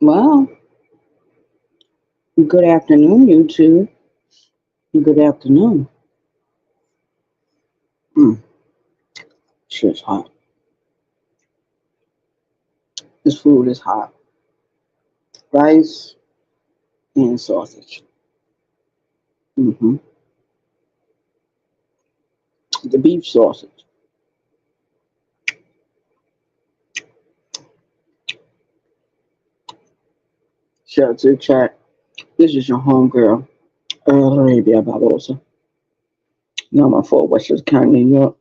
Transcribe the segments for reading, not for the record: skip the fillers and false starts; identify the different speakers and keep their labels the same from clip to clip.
Speaker 1: Well, good afternoon, YouTube. Good afternoon. Mm, shit's hot. This food is hot. Rice and sausage. hmm The beef sausage. Shout out to the chat. This is your homegirl, Arabia Barbosa. Now my fault, Westchester County, New York.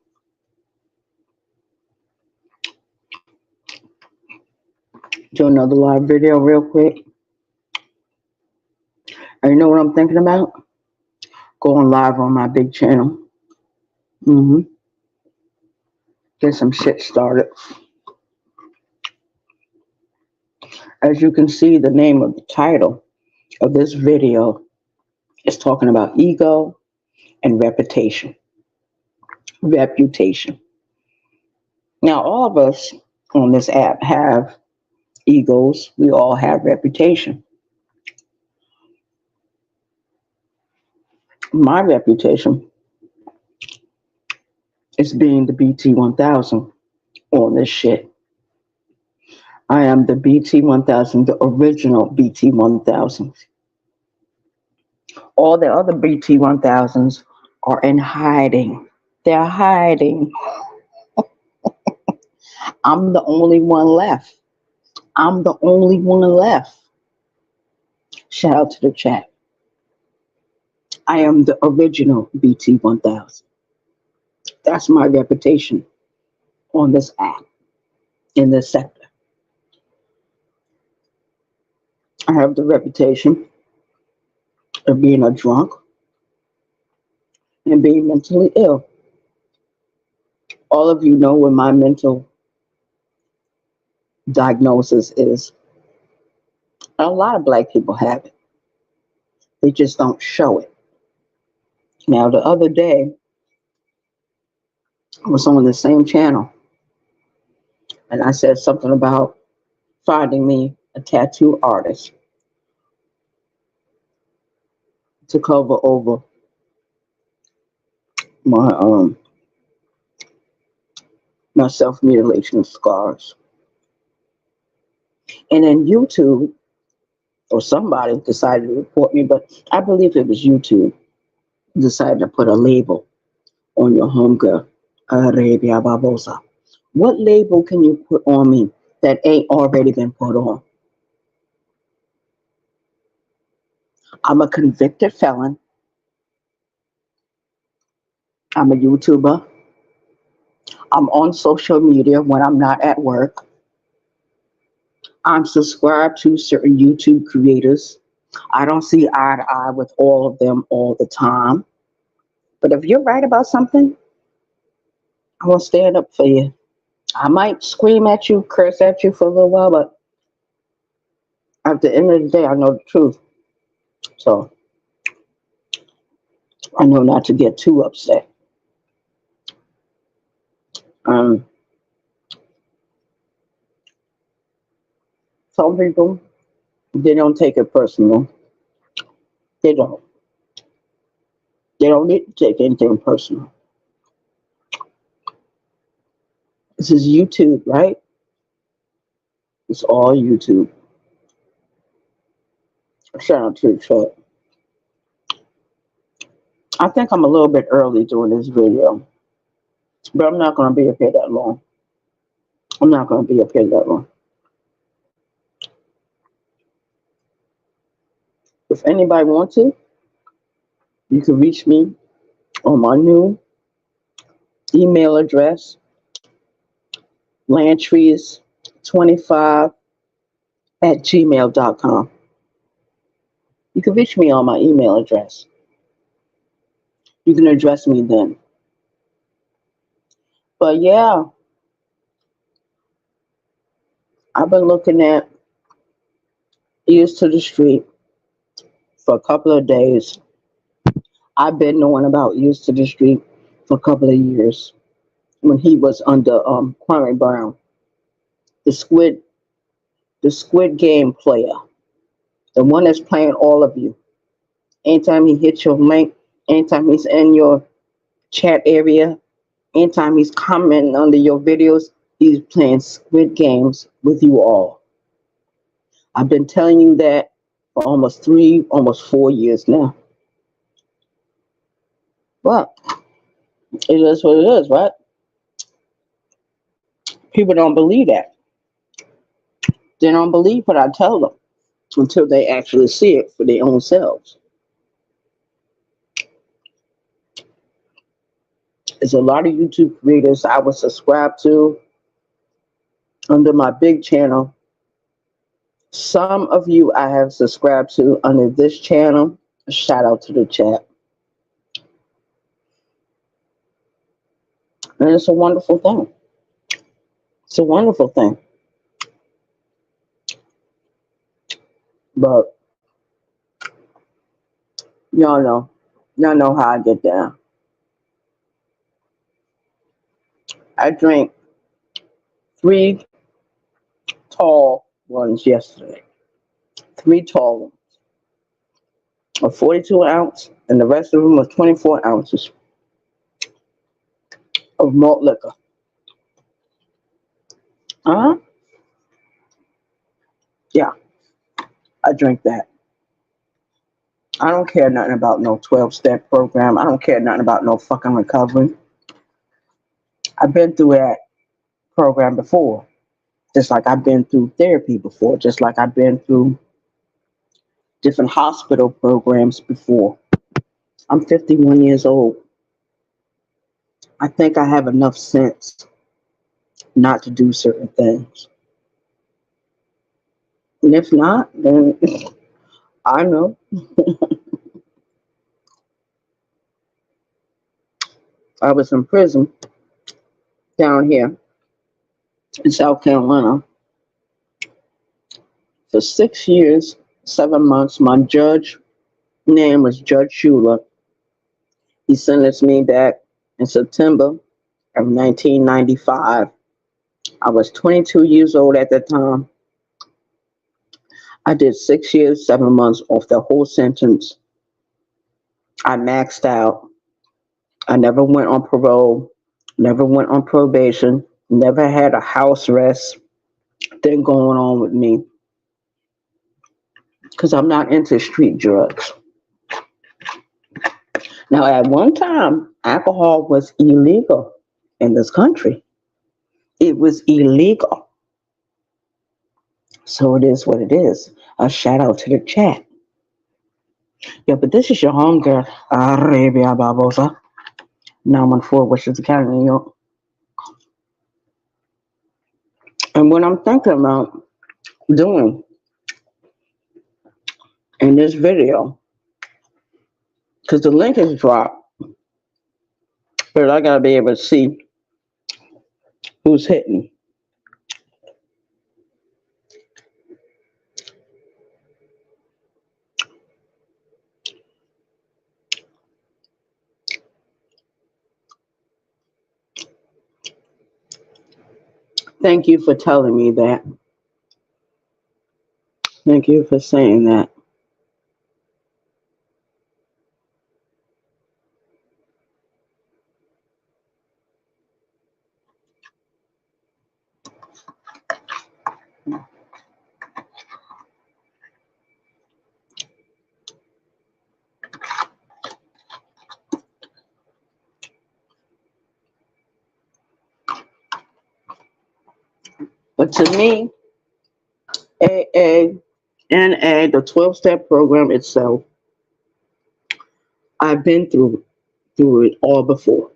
Speaker 1: Do another live video real quick. And you know what I'm thinking about? Going live on my big channel. hmm Get some shit started. As you can see, the name of the title of this video is talking about ego and reputation. Reputation. Now, all of us on this app have egos. We all have reputation. My reputation is being the BT 1000 on this shit. I am the BT 1000, the original BT 1000. All the other BT 1000s are in hiding. They're hiding. I'm the only one left. I'm the only one left. Shout out to the chat. I am the original BT 1000. That's my reputation on this app, in this sector. I have the reputation of being a drunk and being mentally ill. All of you know what my mental diagnosis is. A lot of black people have it. They just don't show it. Now, the other day, I was on the same channel and I said something about finding me a tattoo artist to cover over my my self-mutilation scars. And then YouTube or somebody decided to report me, but I believe it was YouTube decided to put a label on your homegirl, Arabia Barbosa. What label can you put on me that ain't already been put on? I'm a convicted felon. I'm a YouTuber. I'm on social media when I'm not at work. I'm subscribed to certain YouTube creators. I don't see eye to eye with all of them all the time. But if you're right about something, I'm going to stand up for you. I might scream at you, curse at you for a little while, but at the end of the day, I know the truth. So I know not to get too upset. Um, some people, they don't take it personal. They don't. They don't need to take anything personal. This is YouTube, right? It's all YouTube. Shout out to the chat. I think I'm a little bit early doing this video, but I'm not going to be up here that long. I'm not going to be up here that long. If anybody wants to, you can reach me on my new email address, lantrees25@gmail.com. You can reach me on my email address. You can address me then. But yeah, I've been looking at Ears to the Street for a couple of days. I've been knowing about Ears to the Street for a couple of years when he was under Kwame Brown. The squid the Squid Game player, the one that's playing all of you. Anytime he hits your link, anytime he's in your chat area, anytime he's commenting under your videos, he's playing Squid Games with you all. I've been telling you that for almost 4 years now. But it is what it is, right? People don't believe that. They don't believe what I tell them until they actually see it for their own selves. There's a lot of YouTube creators I was subscribed to under my big channel. Some of you I have subscribed to under this channel. A shout out to the chat. And it's a wonderful thing. It's a wonderful thing. But y'all know. Y'all know how I get down. I drank 3 tall ones yesterday. 3 tall ones. A 42 ounce, and the rest of them were 24 ounces of malt liquor. Uh-huh. Yeah, I drink that. I don't care nothing about no 12-step program. I don't care nothing about no fucking recovery. I've been through that program before. Just like I've been through therapy before. Just like I've been through different hospital programs before. I'm 51 years old. I think I have enough sense not to do certain things. And if not, then I know. I was in prison down here in South Carolina for 6 years, 7 months. My judge name was Judge Schuler. He sentenced me back in September of 1995. I was 22 years old at that time. I did 6 years, 7 months off the whole sentence. I maxed out. I never went on parole, never went on probation, never had a house arrest thing going on with me because I'm not into street drugs. Now, at one time, alcohol was illegal in this country. It was illegal. So it is what it is. A shout out to the chat. Yeah, but this is your homegirl, Arabia Barbosa, 914 Westchester County, New York. And what I'm thinking about doing in this video, because the link is dropped, but I gotta be able to see who's hitting. Thank you for telling me that. Thank you for saying that. But to me, AA, NA, the 12-step program itself, I've been through it all before.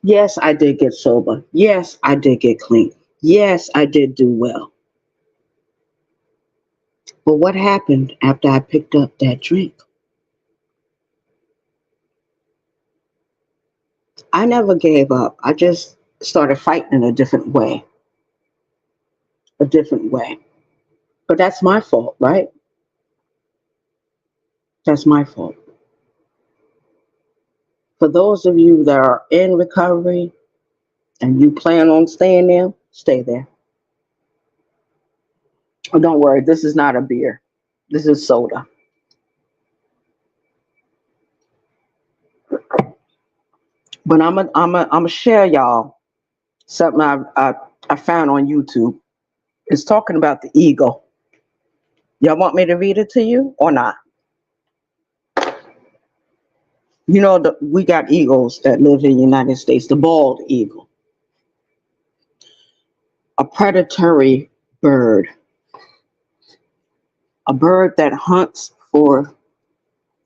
Speaker 1: Yes, I did get sober. Yes, I did get clean. Yes, I did do well. But what happened after I picked up that drink? I never gave up. I just started fighting in a different way. A different way. But that's my fault, right? That's my fault. For those of you that are in recovery and you plan on staying there, stay there. Oh, don't worry, this is not a beer. This is soda. But I'm a share y'all something I found on YouTube. It's talking about the eagle. Y'all want me to read it to you or not? We got eagles that live in the United States. The bald eagle, a predatory bird, a bird that hunts for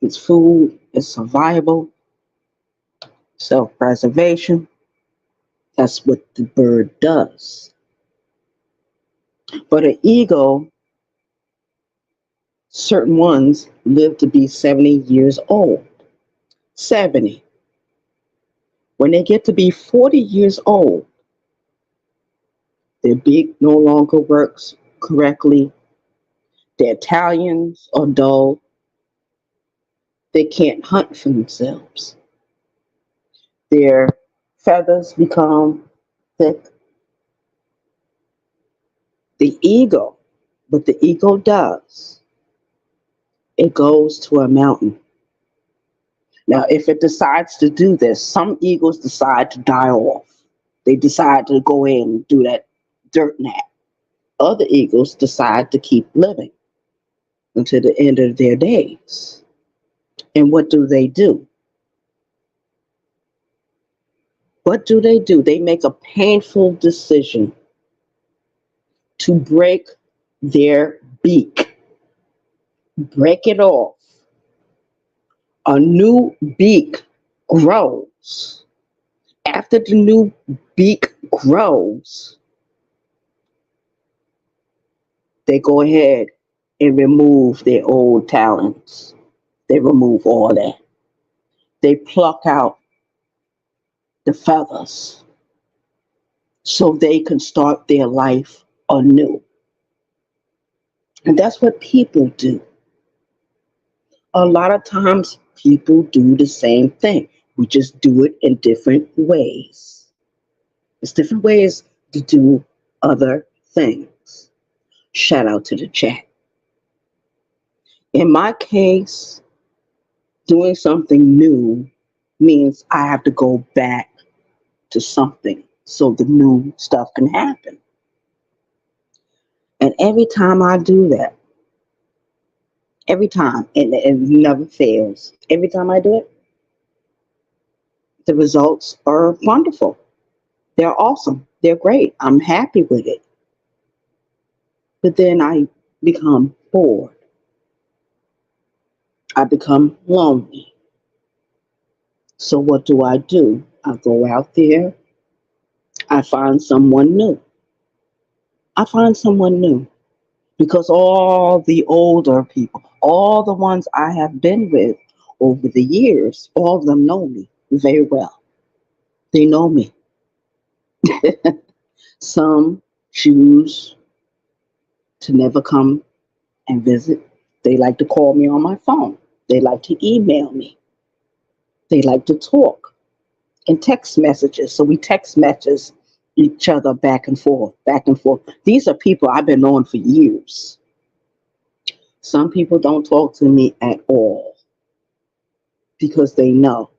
Speaker 1: its food, its survival, self-preservation. That's what the bird does. But an eagle, certain ones live to be 70 years old. 70. When they get to be 40 years old, their beak no longer works correctly. Their talons are dull. They can't hunt for themselves. Their feathers become thick. The eagle, what the eagle does, it goes to a mountain. Now, if it decides to do this, some eagles decide to die off. They decide to go in and do that dirt nap. Other eagles decide to keep living until the end of their days. And what do they do? What do they do? They make a painful decision to break their beak, break it off. A new beak grows. After the new beak grows, they go ahead and remove their old talons. They remove all that. They pluck out the feathers so they can start their life anew. And that's what people do. A lot of times people do the same thing. We just do it in different ways. There's different ways to do other things. Shout out to the chat. In my case, doing something new means I have to go back to something so the new stuff can happen. And every time I do that, every time, and it never fails, every time I do it, the results are wonderful. They're awesome. They're great. I'm happy with it. But then I become bored. I become lonely. So what do? I go out there. I find someone new. I find someone new because all the older people, all the ones I have been with over the years, all of them know me very well. They know me. Some choose to never come and visit. They like to call me on my phone. They like to email me. They like to talk in text messages. So we text messages each other back and forth, back and forth. These are people I've been knowing for years. Some people don't talk to me at all because they know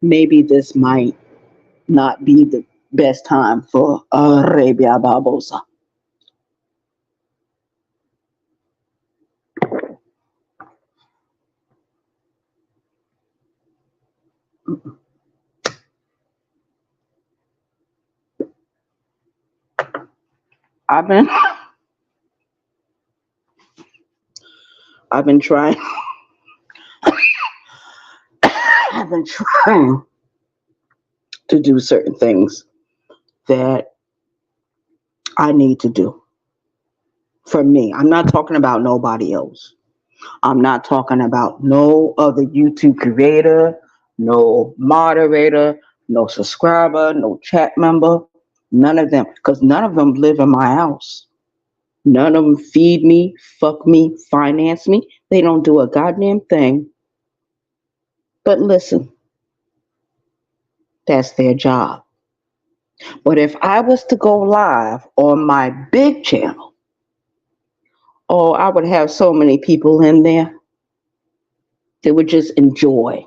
Speaker 1: maybe this might not be the best time for Arabia Barbosa. I've been I've been trying I've been trying to do certain things that I need to do for me. I'm not talking about nobody else. I'm not talking about no other YouTube creator, no moderator, no subscriber, no chat member, none of them. Because none of them live in my house. None of them feed me, fuck me, finance me. They don't do a goddamn thing. But listen, that's their job. But if I was to go live on my big channel, Oh, I would have so many people in there. They would just enjoy.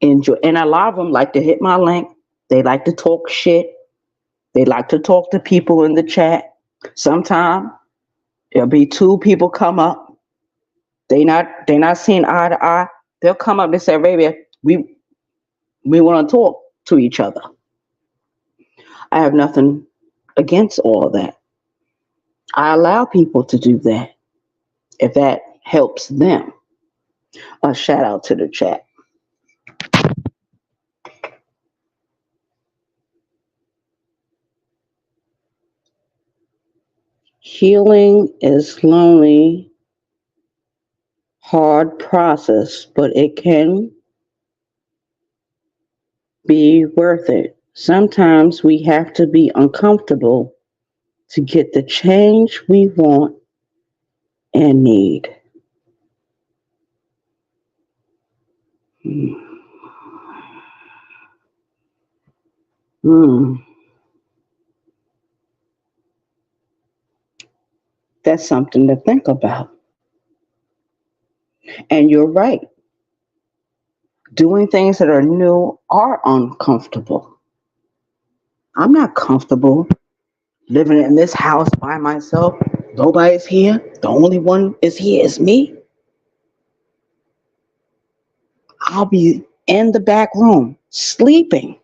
Speaker 1: And a lot of them like to hit my link. They like to talk shit. They like to talk to people in the chat. Sometimes there'll be two people come up. They not seeing eye to eye. They'll come up and say, "Baby, we want to talk to each other." I have nothing against all of that. I allow people to do that if that helps them. A shout out to the chat. Healing is lonely, hard process, but it can be worth it. Sometimes we have to be uncomfortable to get the change we want and need. Hmm. That's something to think about. And you're right. Doing things that are new are uncomfortable. I'm not comfortable living in this house by myself. Nobody's here. The only one is here is me. I'll be in the back room sleeping.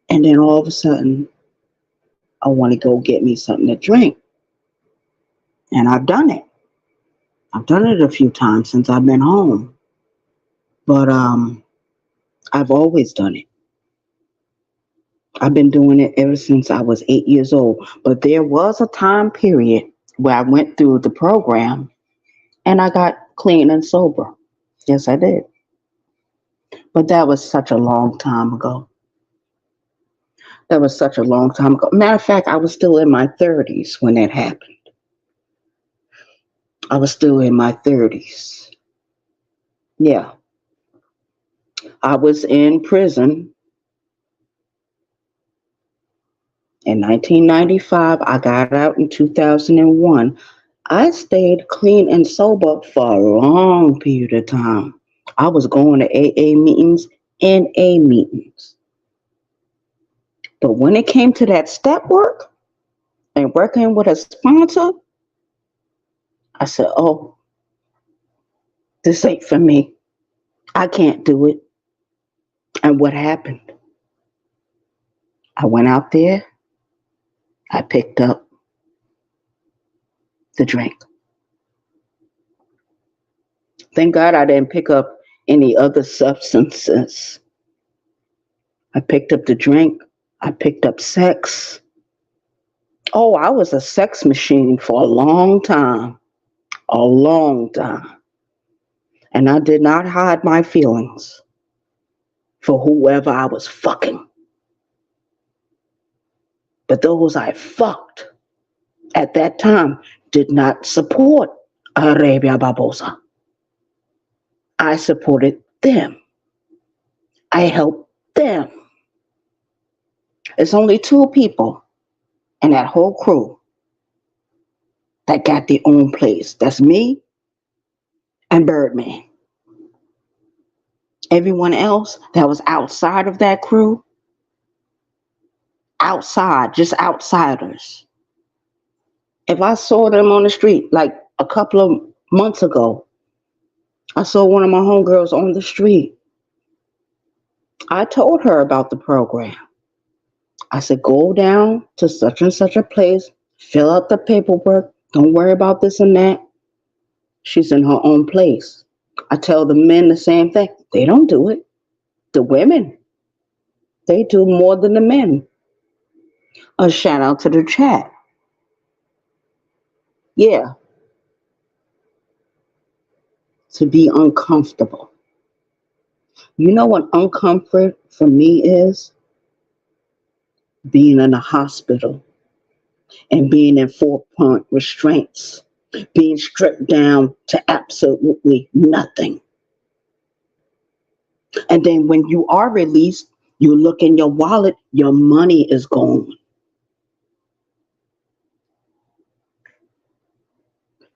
Speaker 1: And then all of a sudden, I want to go get me something to drink. And I've done it. I've done it a few times since I've been home. But I've always done it. I've been doing it ever since I was 8 years old. But there was a time period where I went through the program and I got clean and sober. Yes, I did. But that was such a long time ago. That was such a long time ago. Matter of fact, I was still in my 30s when that happened. I was still in my 30s. Yeah. I was in prison in 1995. I got out in 2001. I stayed clean and sober for a long period of time. I was going to AA meetings, NA meetings. But when it came to that step work and working with a sponsor, I said, oh, this ain't for me. I can't do it. And what happened? I went out there, I picked up the drink. Thank God I didn't pick up any other substances. I picked up the drink, I picked up sex. Oh, I was a sex machine for a long time. A long time. And I did not hide my feelings for whoever I was fucking. But those I fucked at that time did not support Arabia Barbosa. I supported them. I helped them. It's only two people in that whole crew that got their own place. That's me and Birdman. Everyone else that was outside of that crew, outside, just outsiders. If I saw them on the street, like a couple of months ago, I saw one of my homegirls on the street. I told her about the program. I said, go down to such and such a place, fill out the paperwork, don't worry about this and that. She's in her own place. I tell the men the same thing. They don't do it. The women, they do more than the men. A shout out to the chat. Yeah, to be uncomfortable. You know what uncomfort for me is? Being in a hospital and being in 4-point restraints, being stripped down to absolutely nothing. And then when you are released, you look in your wallet, your money is gone.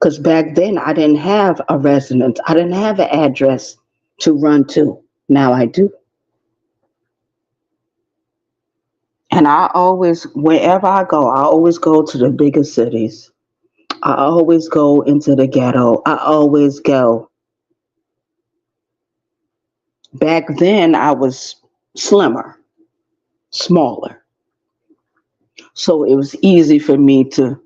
Speaker 1: Because back then I didn't have a residence, I didn't have an address to run to. Now I do. And I always, wherever I go, I always go to the bigger cities. I always go into the ghetto. I always go. Back then, I was slimmer, smaller. So it was easy for me to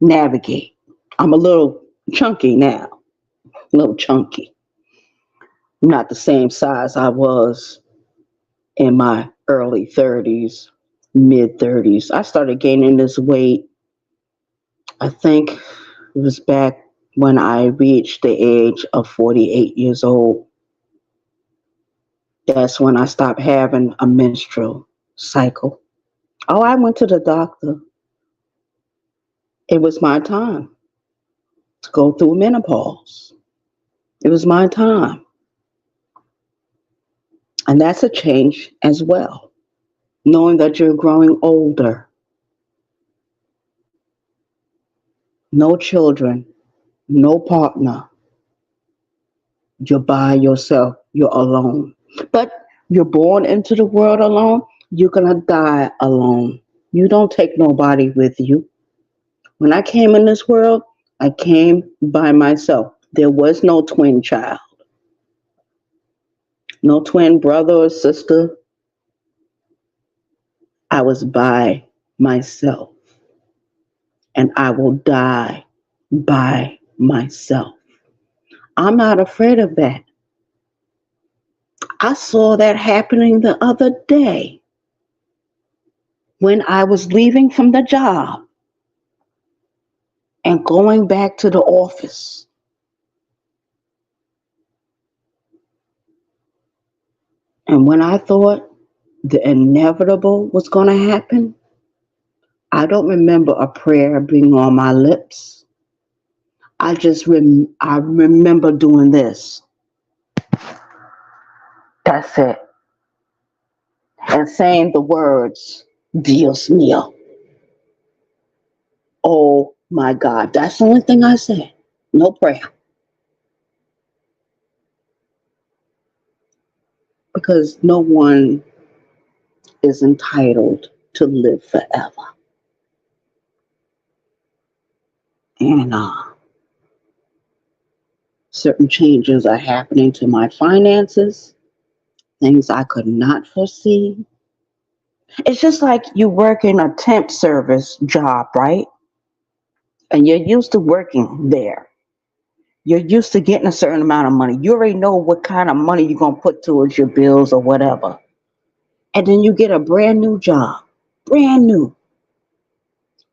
Speaker 1: navigate. I'm a little chunky now, a little chunky. I'm not the same size I was in my early 30s, mid 30s. I started gaining this weight, I think it was back when I reached the age of 48 years old. That's when I stopped having a menstrual cycle. Oh, I went to the doctor. It was my time to go through menopause. It was my time. And that's a change as well. Knowing that you're growing older, no children, no partner, you're by yourself, you're alone. But you're born into the world alone, you're going to die alone. You don't take nobody with you. When I came in this world, I came by myself. There was no twin child, no twin brother or sister. I was by myself, and I will die by myself. I'm not afraid of that. I saw that happening the other day when I was leaving from the job and going back to the office. And when I thought the inevitable was going to happen, I don't remember a prayer being on my lips. I remember doing this. That's it. And saying the words, Dios mío. Oh my God. That's the only thing I said. No prayer. Because no one is entitled to live forever. And certain changes are happening to my finances, things I could not foresee. It's just like you work in a temp service job, right? And you're used to working there. You're used to getting a certain amount of money. You already know what kind of money you're going to put towards your bills or whatever. And then you get a brand new job, brand new,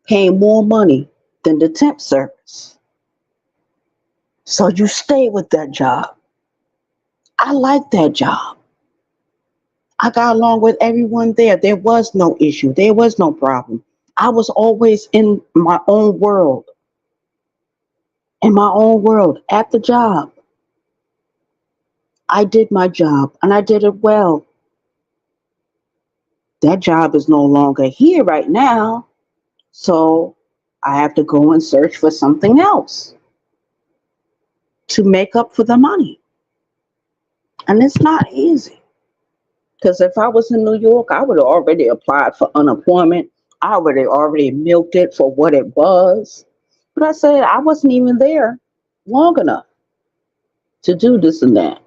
Speaker 1: paying more money than the temp service. So you stay with that job. I like that job. I got along with everyone there. There was no issue. There was no problem. I was always in my own world, at the job. I did my job and I did it well. That job is no longer here right now. So I have to go and search for something else to make up for the money. And it's not easy. Because if I was in New York, I would have already applied for unemployment. I would have already milked it for what it was. But I said I wasn't even there long enough to do this and that.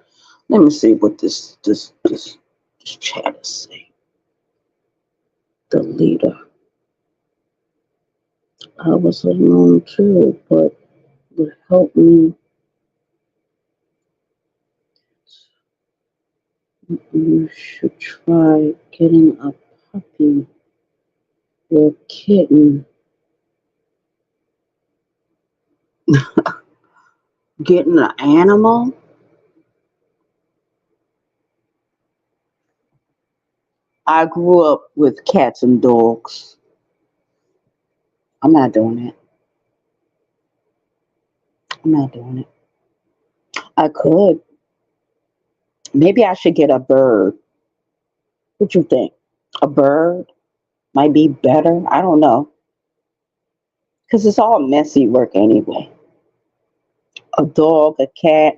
Speaker 1: Let me see what this chat is saying. The leader. I was alone too, but would help me. You should try getting a puppy or kitten. Getting an animal. I grew up with cats and dogs. I'm not doing it. I'm not doing it. I could. Maybe I should get a bird. What you think? A bird might be better. I don't know. because it's all messy work anyway. A dog, a cat.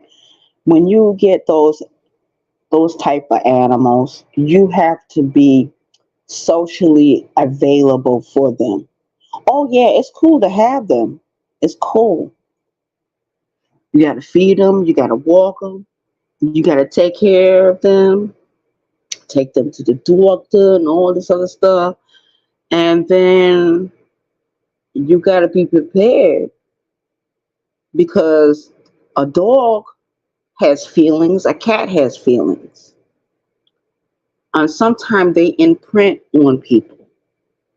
Speaker 1: When you get those type of animals, you have to be socially available for them. Oh yeah, it's cool to have them. It's cool. You got to feed them. You got to walk them. You got to take care of them. Take them to the doctor and all this other stuff. And then you got to be prepared because a dog has feelings, a cat has feelings, and sometimes they imprint on people.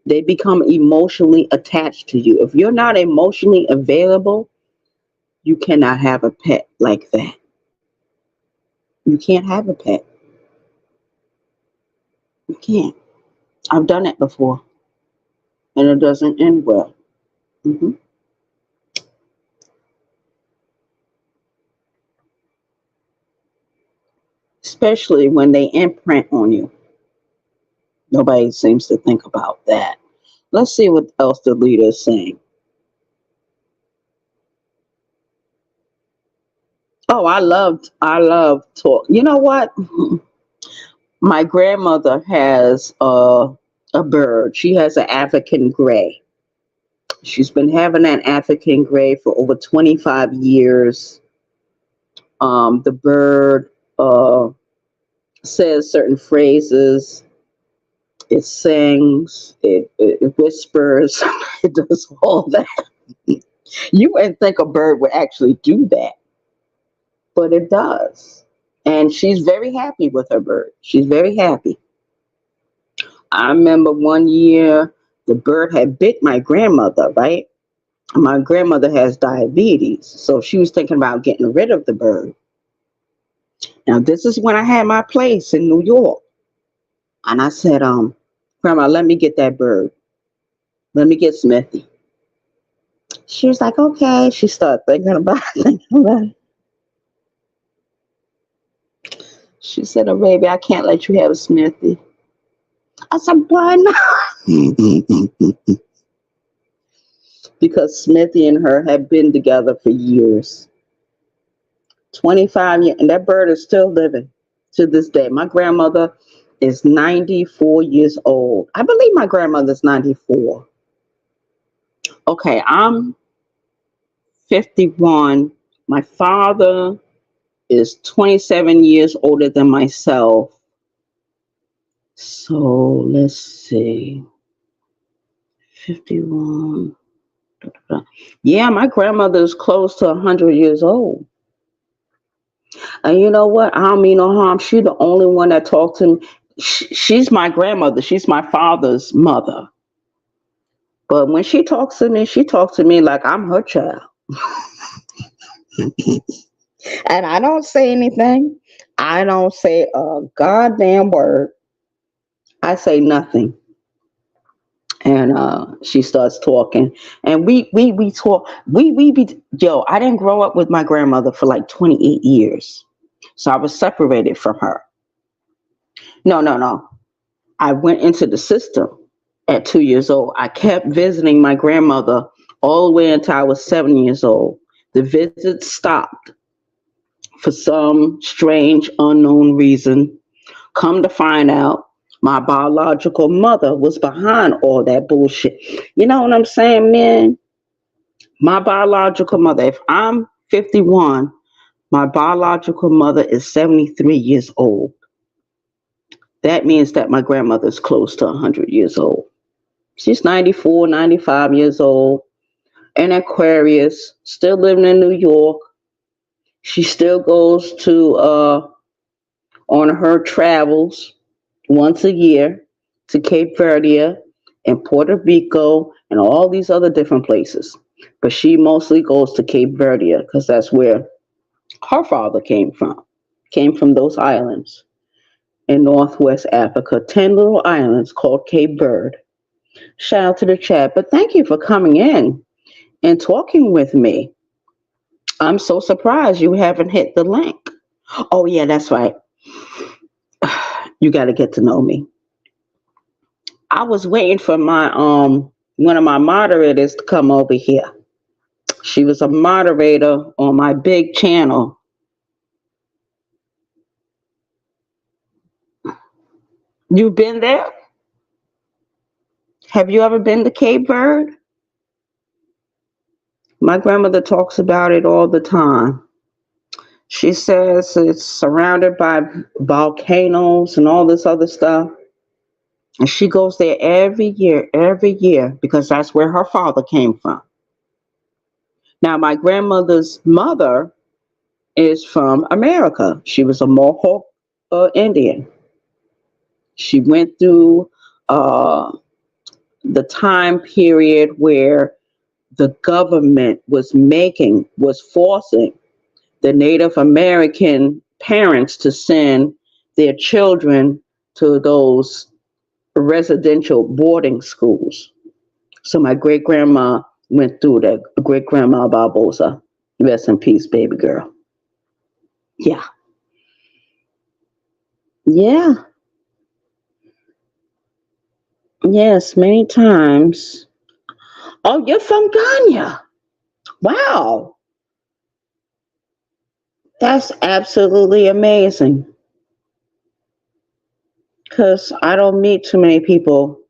Speaker 1: They become emotionally attached to you. If you're not emotionally available, you cannot have a pet like that. You can't have a pet. You can't. I've done it before, and it doesn't end well. hmm Especially when they imprint on you. Nobody seems to think about that. Let's see what else the leader is saying. Oh, I love talk. You know what? My grandmother has a bird. She has an African gray. She's been having that African gray for over 25 years. The bird says certain phrases. It sings. It whispers. It does all that. You wouldn't think a bird would actually do that, but it does. And she's very happy with her bird. She's very happy. I remember one year the bird had bit my grandmother, right? My grandmother has diabetes, so she was thinking about getting rid of the bird. Now, this is when I had my place in New York. And I said, Grandma, let me get that bird. Let me get Smithy. She was like, okay. She started thinking about it, thinking about it. She said, oh, baby, I can't let you have Smithy. I said, why not? Because Smithy and her have been together for years. 25 years. And that bird is still living to this day. My grandmother is 94 years old. I believe my grandmother's 94. Okay, I'm 51. My father is 27 years older than myself. So let's see. 51. Yeah, my grandmother is close to 100 years old. And you know what? I don't mean no harm. She's the only one that talked to me. She's my grandmother. She's my father's mother. But when she talks to me like I'm her child. And I don't say anything. I don't say a goddamn word. I say nothing. And she starts talking. And we talk. We be yo, I didn't grow up with my grandmother for like 28 years. So I was separated from her. No, no, no. I went into the system at 2 years old. I kept visiting my grandmother all the way until I was 7 years old. The visits stopped for some strange, unknown reason. Come to find out, my biological mother was behind all that bullshit. You know what I'm saying, man? My biological mother, if I'm 51, my biological mother is 73 years old. That means that my grandmother is close to 100 years old. She's 94, 95 years old, an Aquarius, still living in New York. She still goes to on her travels once a year to Cape Verde and Puerto Rico and all these other different places. But she mostly goes to Cape Verde because that's where her father came from those islands in Northwest Africa, 10 little islands called Cape Verde. Shout out to the chat. But thank you for coming in and talking with me. I'm so surprised you haven't hit the link. Oh, yeah, that's right. You got to get to know me. I was waiting for my one of my moderators to come over here. She was a moderator on my big channel. You've been there? Have you ever been to Cape Verde? My grandmother talks about it all the time. She says it's surrounded by volcanoes and all this other stuff. And she goes there every year, because that's where her father came from. Now, my grandmother's mother is from America. She was a Mohawk Indian. She went through uh, the time period where the government was forcing the Native American parents to send their children to those residential boarding schools. So my great grandma went through that. Great grandma Barbosa, rest in peace, baby girl. Yeah, yeah, yes, many times. Oh, you're from Ghana. Wow, that's absolutely amazing. Because I don't meet too many people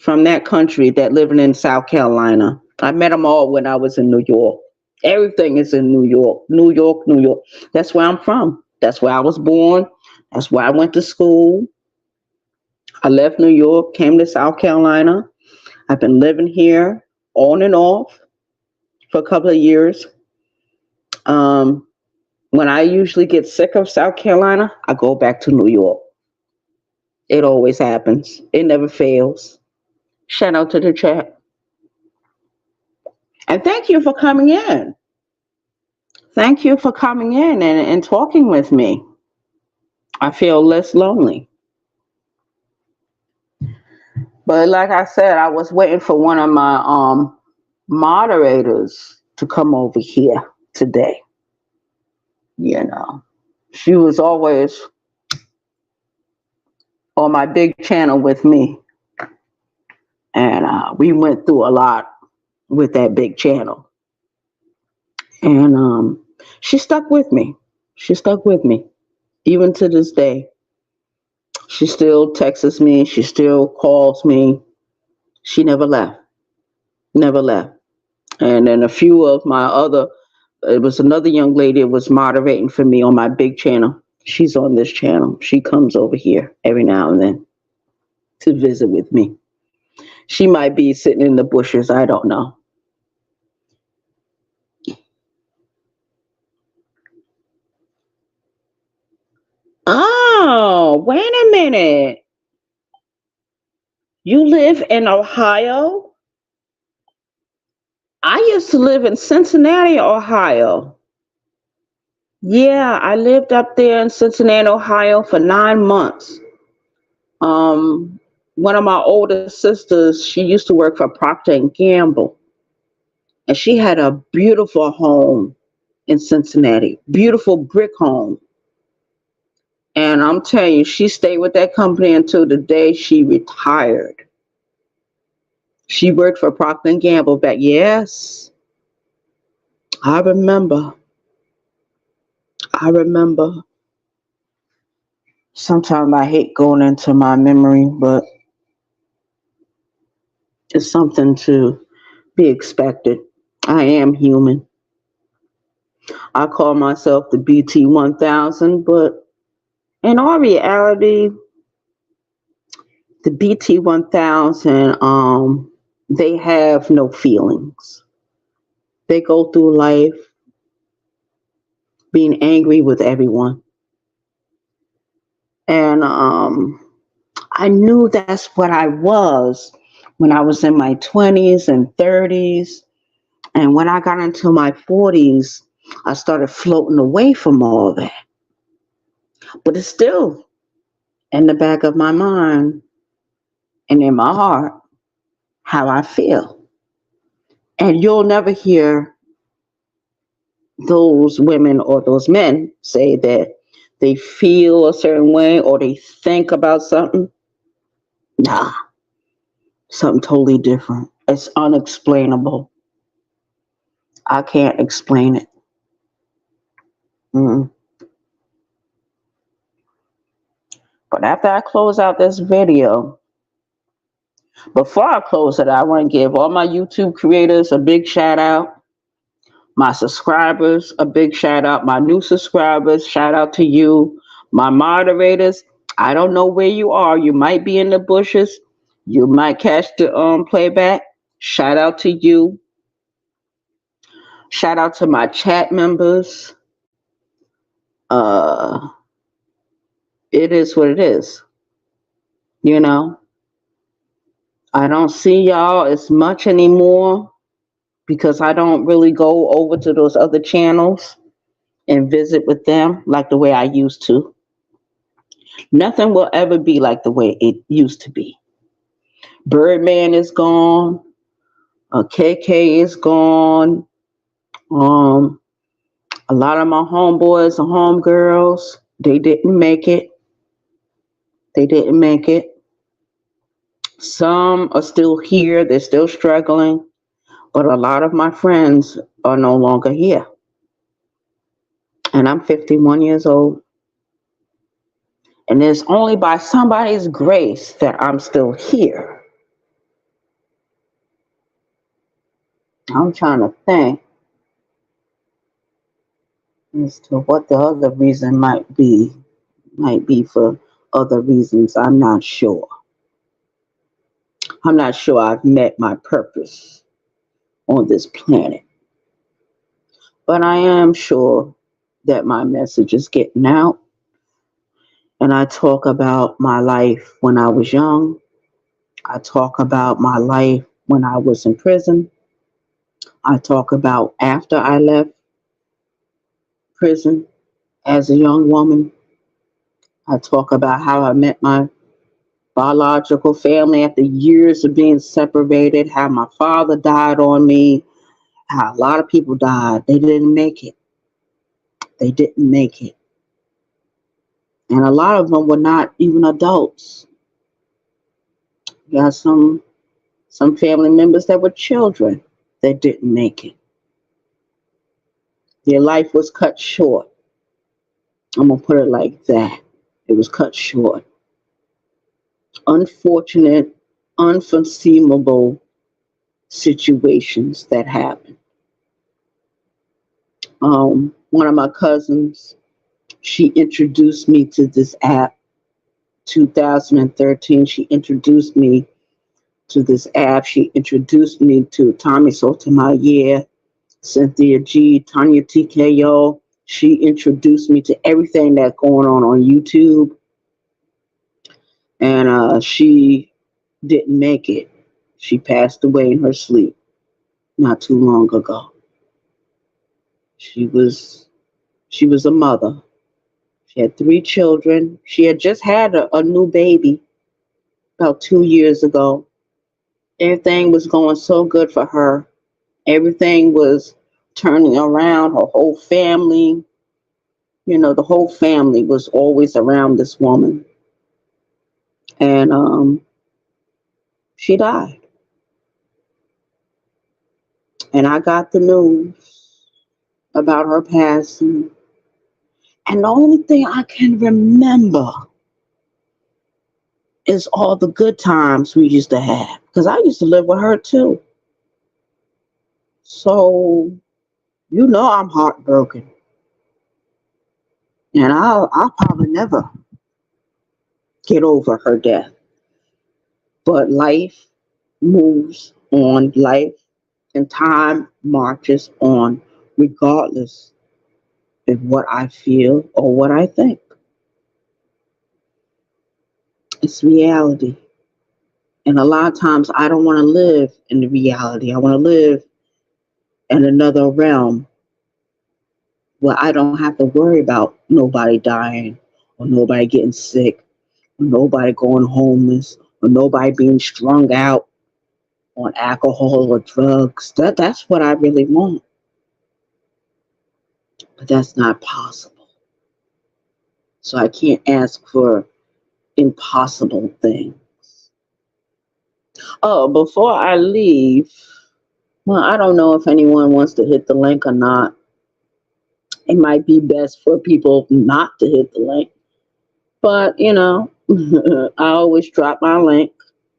Speaker 1: from that country that living in South Carolina. I met them all when I was in New York. Everything is in New York, New York, New York. That's where I'm from. That's where I was born. That's where I went to school. I left New York, came to South Carolina. I've been living here on and off for a couple of years. Um, when I usually get sick of South Carolina, I go back to New York. It always happens. It never fails. Shout out to the chat. And thank you for coming in. Thank you for coming in and talking with me. I feel less lonely. But like I said, I was waiting for one of my moderators to come over here today. You know, she was always on my big channel with me, and we went through a lot with that big channel. And she stuck with me. She stuck with me even to this day. She still texts me. She still calls me. She never left. Never left. And then a few of my other, it was another young lady that was moderating for me on my big channel. She's on this channel. She comes over here every now and then to visit with me. She might be sitting in the bushes. I don't know. Oh, wait a minute. You live in Ohio? I used to live in Cincinnati, Ohio. Yeah, I lived up there in Cincinnati, Ohio for 9 months. Um, One of my older sisters, she used to work for Procter and Gamble, and she had a beautiful home in Cincinnati, beautiful brick home. And I'm telling you, she stayed with that company until the day she retired. She worked for Procter and Gamble back. Yes, I remember. I remember. Sometimes I hate going into my memory, but it's something to be expected. I am human. I call myself the BT 1000, but in all reality, the BT 1000, they have no feelings. They go through life being angry with everyone. And I knew that's what I was when I was in my 20s and 30s. And when I got into my 40s, I started floating away from all that. But it's still in the back of my mind and in my heart how I feel. And you'll never hear those women or those men say that they feel a certain way or they think about something. Nah, something totally different. It's unexplainable. I can't explain it. Mm. But after I close out this video, before I close it, I want to give all my YouTube creators a big shout out, my subscribers a big shout out, my new subscribers, shout out to you, my moderators. I don't know where you are. You might be in the bushes. You might catch the playback. Shout out to you. Shout out to my chat members. Uh, it is what it is. You know, I don't see y'all as much anymore because I don't really go over to those other channels and visit with them like the way I used to. Nothing will ever be like the way it used to be. Birdman is gone. KK is gone. Um, a lot of my homeboys and homegirls, they didn't make it. They didn't make it. Some are still here. They're still struggling. But a lot of my friends are no longer here. And I'm 51 years old. And it's only by somebody's grace that I'm still here. I'm trying to think as to what the other reason might be. Might be for other reasons. I'm not sure. I'm not sure I've met my purpose on this planet. But I am sure that my message is getting out. And I talk about my life when I was young. I talk about my life when I was in prison. I talk about after I left prison as a young woman. I talk about how I met my biological family after years of being separated, how my father died on me, how a lot of people died. They didn't make it. They didn't make it. And a lot of them were not even adults. You got some family members that were children that didn't make it. Their life was cut short. I'm going to put it like that. It was cut short. Unfortunate, unforeseeable situations that happened. One of my cousins, she introduced me to this app. 2013, she introduced me to this app. She introduced me to Tommy Sotomayor, Cynthia G, Tanya TKO. She introduced me to everything that's going on YouTube. And she didn't make it. She passed away in her sleep not too long ago. She was a mother. She had 3 children. She had just had a new baby about 2 years ago. Everything was going so good for her. Everything was turning around. Her whole family, the whole family was always around this woman. And she died. And I got the news about her passing. And the only thing I can remember is all the good times we used to have. Because I used to live with her too. So, I'm heartbroken. And I'll probably never get over her death. But life moves on. Life and time marches on regardless of what I feel or what I think. It's reality. And a lot of times I don't want to live in the reality. I want to live in another realm where I don't have to worry about nobody dying or nobody getting sick or nobody going homeless or nobody being strung out on alcohol or drugs. That's what I really want. But that's not possible. So I can't ask for impossible things. Oh, before I leave, well, I don't know if anyone wants to hit the link or not. It might be best for people not to hit the link. But, I always drop my link.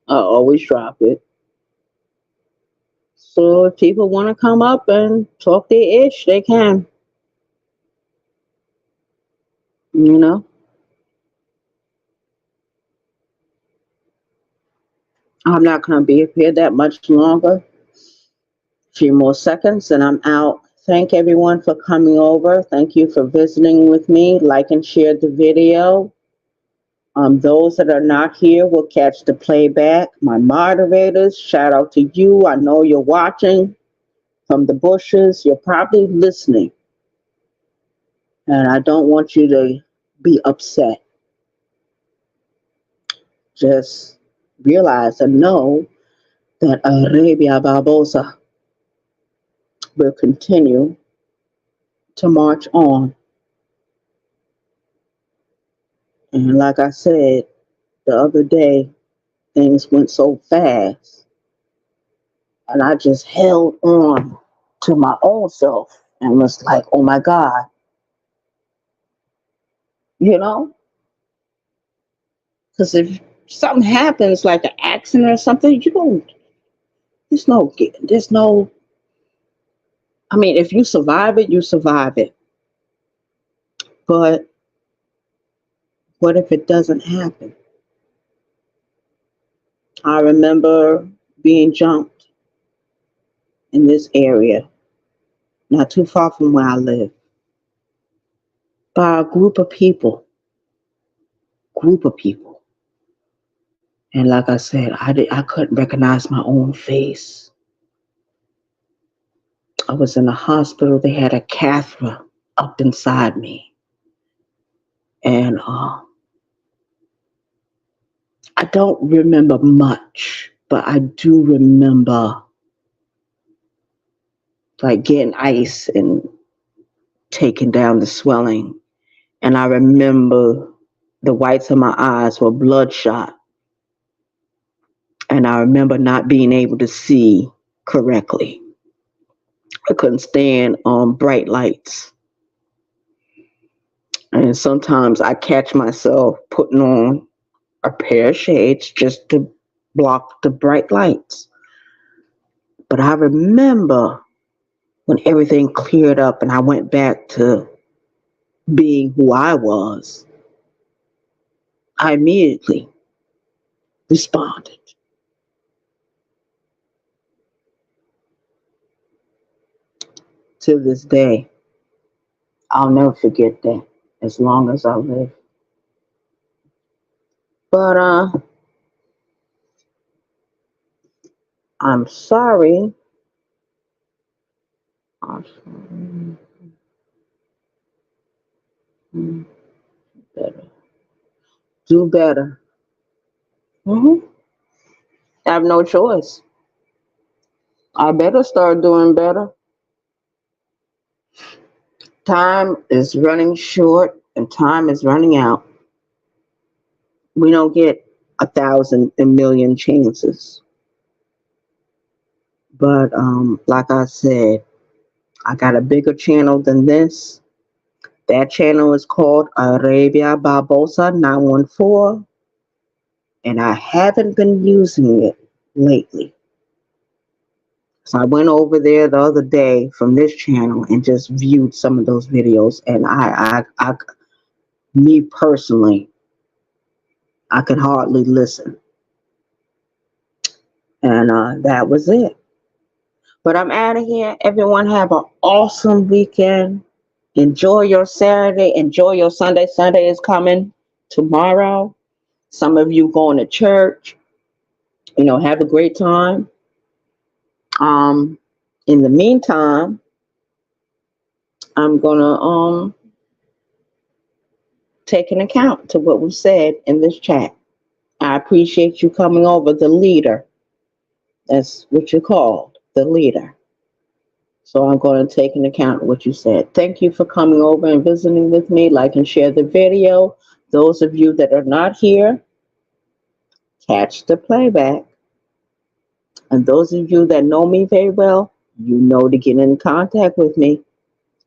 Speaker 1: I always drop it. So if people want to come up and talk their ish, they can. You know, I'm not going to be up here that much longer. A few more seconds and I'm out. Thank everyone for coming over. Thank you for visiting with me. Like and share the video. Those that are not here will catch the playback. My moderators, shout out to you. I know you're watching from the bushes. You're probably listening. And I don't want you to be upset. Just realize and know that Arabia Barbosa will continue to march on. And like I said the other day, things went so fast. And I just held on to my own self and was like, oh my God, you know? Because if something happens, like an accident or something, you don't, there's no, I mean, if you survive it, you survive it. But what if it doesn't happen? I remember being jumped in this area, not too far from where I live, by a group of people. And like I said, I couldn't recognize my own face. I was in a hospital. They had a catheter up inside me. And I don't remember much, but I do remember like getting ice and taking down the swelling. And I remember the whites of my eyes were bloodshot. And I remember not being able to see correctly. I couldn't stand bright lights. And sometimes I catch myself putting on a pair of shades just to block the bright lights. But I remember when everything cleared up and I went back to being who I was, I immediately responded. To this day, I'll never forget that as long as I live. But I'm sorry. Better. Do better. I have no choice. I better start doing better. Time is running short and time is running out. We don't get 1,000 and million chances. But like I said, I got a bigger channel than this. That channel is called Arabia Barbosa 914, and I haven't been using it lately. So I went over there the other day from this channel and just viewed some of those videos, and me personally, I could hardly listen, and that was it. But I'm out of here. Everyone have an awesome weekend. Enjoy your Saturday. Enjoy your Sunday. Sunday is coming tomorrow. Some of you going to church. Have a great time. In the meantime, I'm gonna take an account to what we said in this chat. I appreciate you coming over, the leader. That's what you're called, the leader. So I'm going to take an account of what you said. Thank you for coming over and visiting with me. Like and share the video. Those of you that are not here, catch the playback. And those of you that know me very well, you know to get in contact with me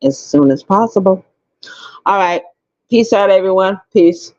Speaker 1: as soon as possible. All right. Peace out, everyone. Peace.